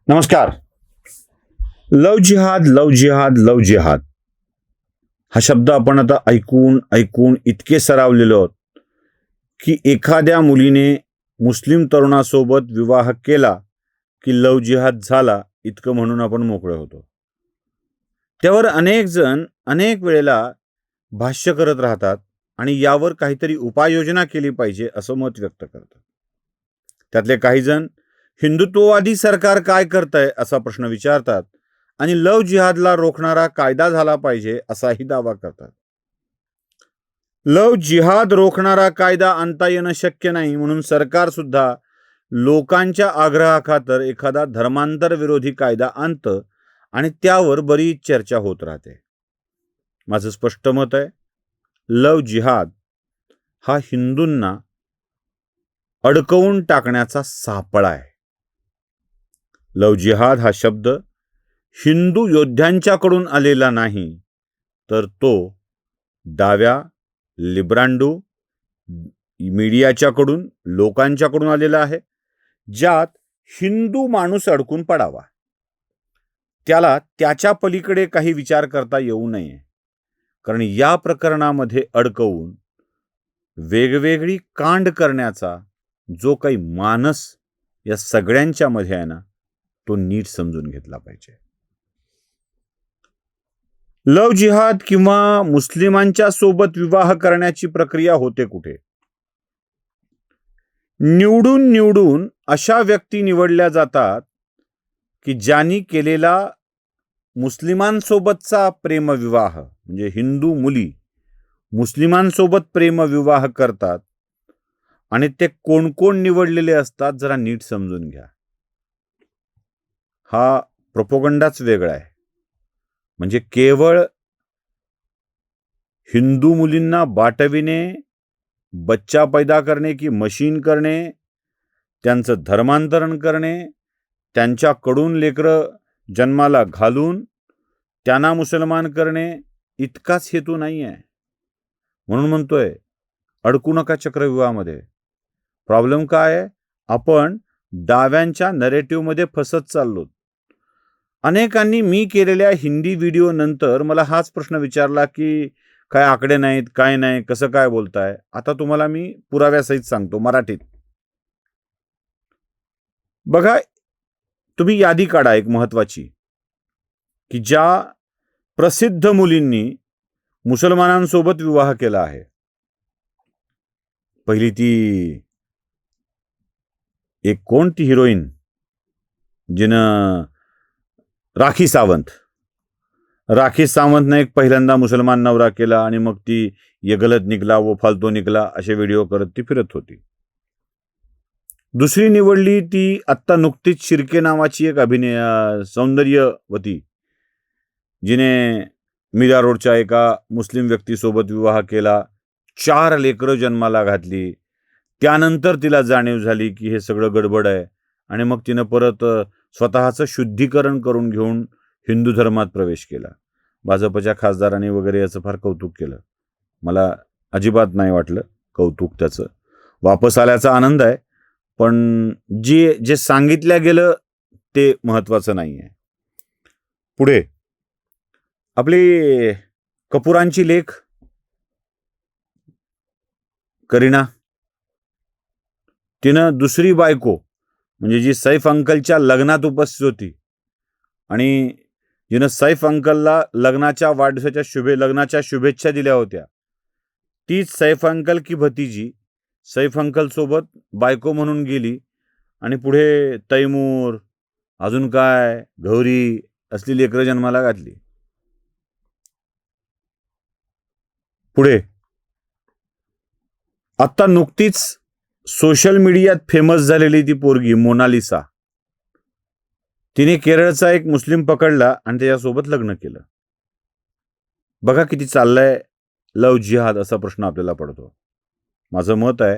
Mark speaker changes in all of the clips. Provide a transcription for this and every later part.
Speaker 1: नमस्कार. लव जिहाद, लव जिहाद, लव जिहाद हा शब्द आपण आता ऐकून ऐकून इतके सरावलेलो आहोत की एखाद्या मुलीने मुस्लिम तरुणासोबत विवाह केला की लव जिहाद झाला इतकं म्हणून आपण मोकळे होतो. त्यावर अनेक जण अनेक वेळेला भाष्य करत राहतात आणि यावर काहीतरी उपाययोजना केली पाहिजे असं मत व्यक्त करतात. त्यातले काही जण हिंदुत्ववादी सरकार काय करतंय असा प्रश्न विचारतात आणि लव जिहादला रोखणारा कायदा झाला पाहिजे असाही दावा करतात. लव जिहाद रोखणारा कायदा आणता येणं शक्य नाही म्हणून सरकार सुद्धा लोकांच्या आग्रहाखातर एखादा धर्मांतर विरोधी कायदा आणतं आणि त्यावर बरीच चर्चा होत राहते. माझं स्पष्ट मत आहे, लव जिहाद हा हिंदूंना अडकवून टाकण्याचा सापळा आहे. लव जिहाद हा शब्द हिंदू योद्ध्यांच्याकडून आलेला नाही, तर तो डाव्या लिब्रांडू मीडियाच्याकडून लोकांच्याकडून आलेला आहे, ज्यात हिंदू माणूस अडकून पडावा. त्याला त्याच्या पलीकडे काही विचार करता येऊ नये, कारण या प्रकरणामध्ये अडकवून वेगवेगळी कांड करण्याचा जो काही मानस या सगळ्यांच्या मध्ये आहे ना, तो नीट समजून घेतला पाहिजे. लव जिहाद किंवा मुस्लिमांच्या सोबत विवाह करण्याची प्रक्रिया होते कुठे? निवडून निवडून अशा व्यक्ती निवडल्या जातात की ज्यांनी केलेला मुस्लिमांसोबतचा प्रेमविवाह, म्हणजे हिंदू मुली मुस्लिमांसोबत प्रेमविवाह करतात आणि ते कोण कोण निवडलेले असतात जरा नीट समजून घ्या. हा प्रोपोगंडाच वेगळा आहे. म्हणजे केवळ हिंदू मुलींना बाटविणे, बच्चा पैदा करणे की मशीन करणे, त्यांचं धर्मांतरण करणे, त्यांच्याकडून लेकरं जन्माला घालून त्यांना मुसलमान करणे इतकाच हेतू नाही आहे. म्हणून म्हणतोय अडकू नका चक्रव्यूहामध्ये. प्रॉब्लेम काय आहे? आपण डाव्यांच्या नरेटिव्हमध्ये फसत चाललो. अनेकांनी मी केलेल्या हिंदी व्हिडिओ नंतर मला हाच प्रश्न विचारला की काय आकडे नाहीत, काय नाही, कसं काय बोलताय. आता तुम्हाला मी पुराव्यासहित सांगतो मराठीत. बघा, तुम्ही यादी काढा एक महत्वाची, की ज्या प्रसिद्ध मुलींनी मुसलमानांसोबत विवाह केला आहे. पहिली ती एक कोणती हिरोईन जिनं राखी सावंतने एक पहिल्यांदा मुसलमान नवरा केला आणि मग ती ये गलत निकला वो फालतू निकला असे व्हिडिओ करत ती फिरत होती. दुसरी निवडली ती आत्ता नुकतीच शिर्के नावाची एक सौंदर्यवती, जिने मीरा रोडच्या एका मुस्लिम व्यक्तीसोबत विवाह केला, 4 लेकरं जन्माला घातली. त्यानंतर तिला जाणीव झाली की हे सगळं गडबड आहे आणि मग तिनं परत स्वतःचं शुद्धीकरण करून घेऊन हिंदू धर्मात प्रवेश केला. भाजपच्या खासदारांनी वगैरे याचं फार कौतुक केलं. मला अजिबात नाही वाटलं कौतुक त्याचं. वापस आल्याचा आनंद आहे, पण जे सांगितलं गेलं ते महत्वाचं नाही आहे. पुढे आपली कपूरांची लेक करीना, तिनं दुसरी बायको म्हणजे जी सैफ अंकलच्या लग्नात उपस्थित होती आणि जिनं सैफ अंकलला लग्नाच्या वाढदिवसाच्या लग्नाच्या शुभेच्छा दिल्या होत्या, तीच सैफ अंकल की भतीजी सैफ अंकल सोबत बायको म्हणून गेली आणि पुढे तैमूर, अजून काय गौरी असली लेकरं जन्माला घातली. पुढे आता नुकतीच सोशल मीडियात फेमस झालेली ती पोरगी मोनालिसा, तिने केरळचा एक मुस्लिम पकडला आणि त्याच्यासोबत लग्न केलं. बघा किती चाललंय लव जिहाद असा प्रश्न आपल्याला पडतो. माझं मत आहे,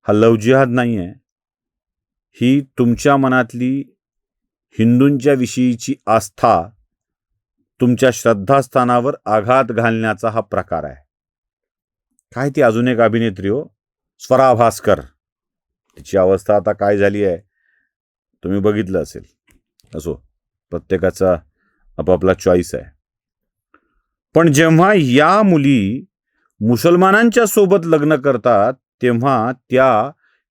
Speaker 1: हा लव जिहाद नाही आहे, ही तुमच्या मनातली हिंदूंच्या विषयीची आस्था तुमच्या श्रद्धास्थानावर आघात घालण्याचा हा प्रकार आहे. काय ती अजून एक अभिनेत्री हो, स्वरा भास्कर, तिची अवस्था आता काय झाली आहे तुम्ही बघितलं असेल. असो, प्रत्येकाचा आपापला चॉईस आहे. पण जेव्हा या मुली मुसलमानांच्या सोबत लग्न करतात तेव्हा त्या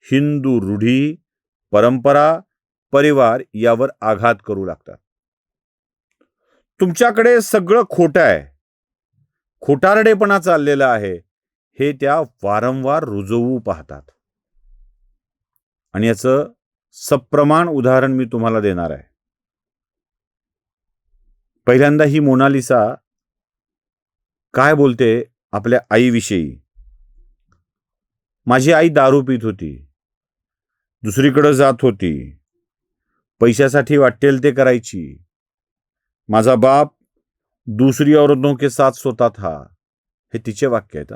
Speaker 1: हिंदू रूढी, परंपरा, परिवार यावर आघात करू लागतात. तुमच्याकडे सगळं खोटं आहे, खोटारडेपणा चाललेला आहे, हे त्या वारंवार रुजवू पाहतात. आणि याचं सप्रमाण उदाहरण मी तुम्हाला देणार आहे. पहिल्यांदा ही मोनालिसा काय बोलते आपल्या आईविषयी. माझी आई दारू पित होती, दुसरीकडे जात होती, पैशासाठी वाटेल ते करायची. माझा बाप दूसरी औरतों के साथ सोता था. हे तिचे वाक्य आहेत.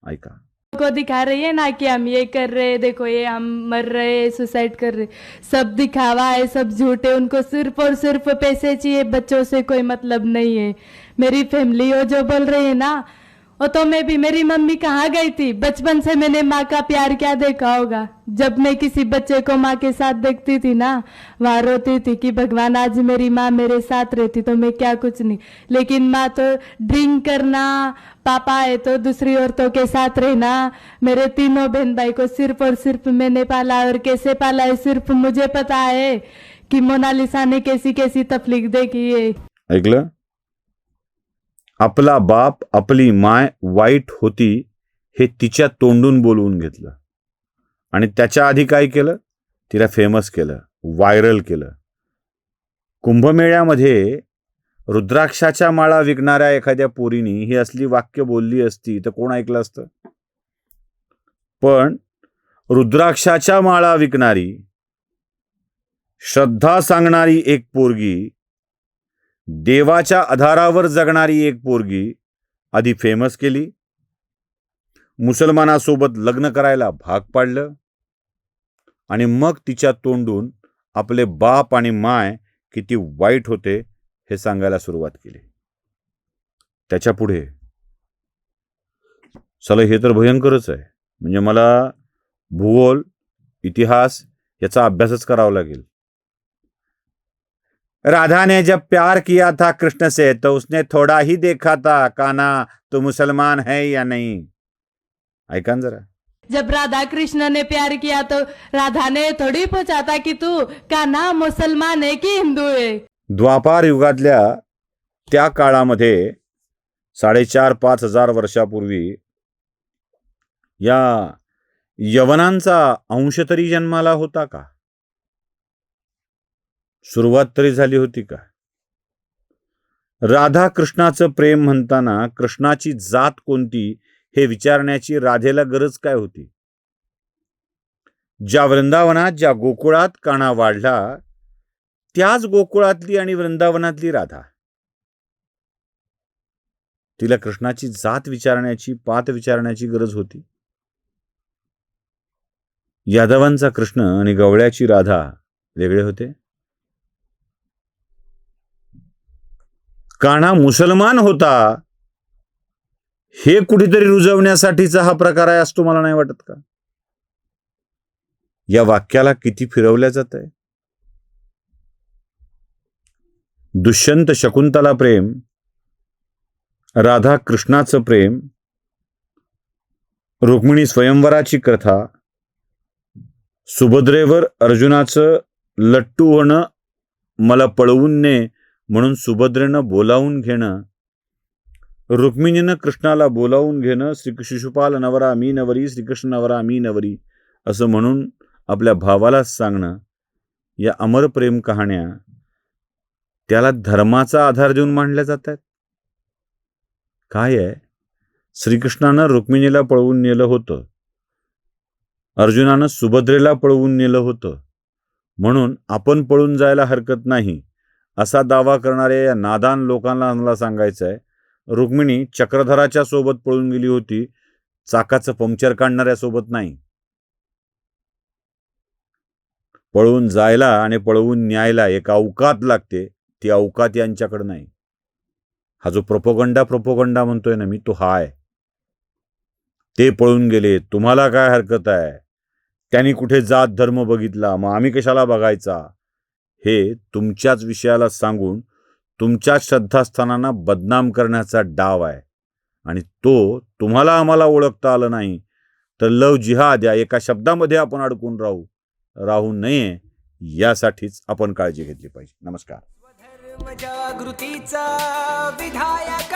Speaker 1: ऐका.
Speaker 2: को दिखा रही है ना कि हम ये कर रहे, देखो ये हम मर रहे, सुसाइड कर रहे, सब दिखावा है, सब झूठे. उनको सिर्फ और सिर्फ पैसे चाहिए, बच्चों से कोई मतलब नहीं है. मेरी फैमिली वो जो बोल रही है ना, वो तो मैं भी, मेरी मम्मी कहाँ गई थी? बचपन से मैंने माँ का प्यार क्या देखा होगा. जब मैं किसी बच्चे को माँ के साथ देखती थी ना, वहाँ रोती थी कि भगवान आज मेरी माँ मेरे साथ रहती तो मैं क्या कुछ नहीं. लेकिन माँ तो ड्रिंक करना, पापा है तो दूसरी औरतों के साथ रहना. मेरे तीनों बहन भाई को सिर्फ और सिर्फ मैंने पाला, और कैसे पाला है सिर्फ मुझे पता है कि मोनालिसा ने कैसी कैसी तकलीफ देखी है.
Speaker 1: ऐकलं. आपला बाप, आपली माय वाईट होती हे तिच्या तोंडून बोलवून घेतलं आणि त्याच्या आधी काय केलं? तिला फेमस केलं, व्हायरल केलं. कुंभमेळ्यामध्ये रुद्राक्षाच्या माळा विकणाऱ्या एखाद्या पोरीनी ही असली वाक्य बोलली असती तर कोण ऐकलं असतं? पण रुद्राक्षाच्या माळा विकणारी, श्रद्धा सांगणारी एक पोरगी, देवाच्या आधारावर जगणारी एक पोरगी आधी फेमस केली, मुसलमानासोबत लग्न करायला भाग पाडलं आणि मग तिच्या तोंडून आपले बाप आणि माय किती वाईट होते हे सांगायला सुरुवात केली. त्याच्या पुढे चला, हे तर भयंकरच आहे. म्हणजे मला भूगोल, इतिहास याचा अभ्यासच करावा लागेल. राधा ने जब प्यार किया था कृष्ण से तो उसने थोड़ा ही देखा था कान्हा तो मुसलमान है या नहीं. ऐका जरा.
Speaker 2: जब राधा कृष्ण ने प्यार किया तो राधा ने थोड़ी पूछा था कि तू कान्हा मुसलमान है की हिंदू है.
Speaker 1: द्वापार युगातल्या त्या काळामध्ये 4,500-5,000 हजार वर्षापूर्वी या यवनांचा अंश तरी जन्माला होता का? सुरुवात तरी झाली होती का? राधा कृष्णाचं प्रेम म्हणताना कृष्णाची जात कोणती हे विचारण्याची राधेला गरज काय होती? ज्या वृंदावनात, ज्या गोकुळात कान्हा वाढला त्याच गोकुळातली आणि वृंदावनातली राधा. तिला कृष्णाची जात विचारण्याची, पात विचारण्याची गरज होती? यादवांचा कृष्ण आणि गवळ्याची राधा वेगळे होते. कान्हा मुसलमान होता हे कुठेतरी रुजवण्यासाठीचा हा प्रकार आहे असं तुम्हाला नाही वाटत का? या वाक्याला किती फिरवल्या जात आहे. दुष्यंत शकुंतला प्रेम, राधा कृष्णाचं प्रेम, रुक्मिणी स्वयंवराची कथा, सुभद्रेवर अर्जुनाचं लट्टू होणं, मला पळवून ने म्हणून सुभद्रेनं बोलावून घेणं, रुक्मिणीनं कृष्णाला बोलावून घेणं, शिशुपाल नवरा मी नवरी, श्रीकृष्ण नवरा मी नवरी असं म्हणून आपल्या भावाला सांगणं, या अमर प्रेम कहाण्या त्याला धर्माचा आधार देऊन मांडल्या जातात. काय आहे? श्रीकृष्णानं रुक्मिणीला पळवून नेलं होतं, अर्जुनानं सुभद्रेला पळवून नेलं होतं, म्हणून आपण पळून जायला हरकत नाही असा दावा करणाऱ्या या नादान लोकांना मला सांगायचं आहे, रुक्मिणी चक्रधराच्या सोबत पळून गेली होती, चाकाचं पंक्चर काढणाऱ्या सोबत नाही. पळून जायला आणि पळवून न्यायला एक अवकात लागते, ती अवकात यांच्याकडे नाही. हा जो प्रोपोगंडा म्हणतोय ना मी, तो हा आहे. ते पळून गेले, तुम्हाला काय हरकत आहे? त्यांनी कुठे जात धर्म बघितला, मग आम्ही कशाला बघायचा? हे तुमच्याच विषयाला सांगून तुमच्या श्रद्धास्थानांना बदनाम करण्याचा डाव आहे. आणि तो तुम्हाला आम्हाला ओळखता आलं नाही तर लव जिहाद या एका शब्दामध्ये आपण अडकून राहू नये यासाठीच आपण काळजी घेतली पाहिजे. नमस्कार.
Speaker 3: स्वधर्म जागृतीचा विधायक